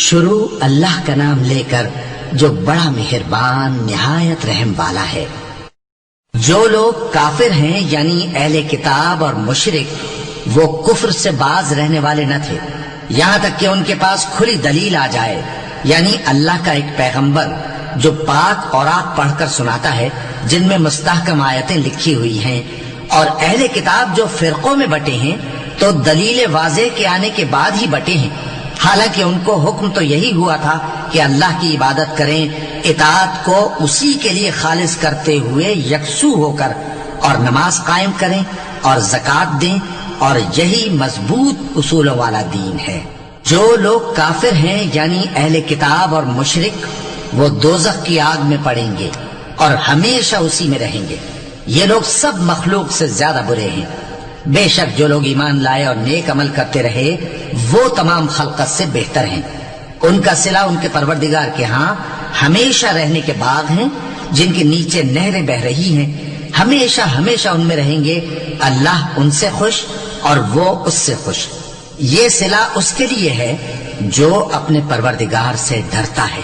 شروع اللہ کا نام لے کر جو بڑا مہربان نہایت رحم والا ہے۔ جو لوگ کافر ہیں یعنی اہل کتاب اور مشرک وہ کفر سے باز رہنے والے نہ تھے یہاں تک کہ ان کے پاس کھلی دلیل آ جائے، یعنی اللہ کا ایک پیغمبر جو پاک اوراق پڑھ کر سناتا ہے جن میں مستحکم آیتیں لکھی ہوئی ہیں، اور اہل کتاب جو فرقوں میں بٹے ہیں تو دلیل واضح کے آنے کے بعد ہی بٹے ہیں، حالانکہ ان کو حکم تو یہی ہوا تھا کہ اللہ کی عبادت کریں، اطاعت کو اسی کے لیے خالص کرتے ہوئے یکسو ہو کر، اور نماز قائم کریں اور زکوٰۃ دیں، اور یہی مضبوط اصولوں والا دین ہے۔ جو لوگ کافر ہیں یعنی اہل کتاب اور مشرک وہ دوزخ کی آگ میں پڑیں گے اور ہمیشہ اسی میں رہیں گے، یہ لوگ سب مخلوق سے زیادہ برے ہیں۔ بے شک جو لوگ ایمان لائے اور نیک عمل کرتے رہے وہ تمام خلقت سے بہتر ہیں، ان کا صلہ ان کے پروردگار کے ہاں ہمیشہ رہنے کے باغ ہیں جن کے نیچے نہریں بہ رہی ہیں، ہمیشہ ہمیشہ ان میں رہیں گے، اللہ ان سے خوش اور وہ اس سے خوش۔ یہ صلہ اس کے لیے ہے جو اپنے پروردگار سے ڈرتا ہے۔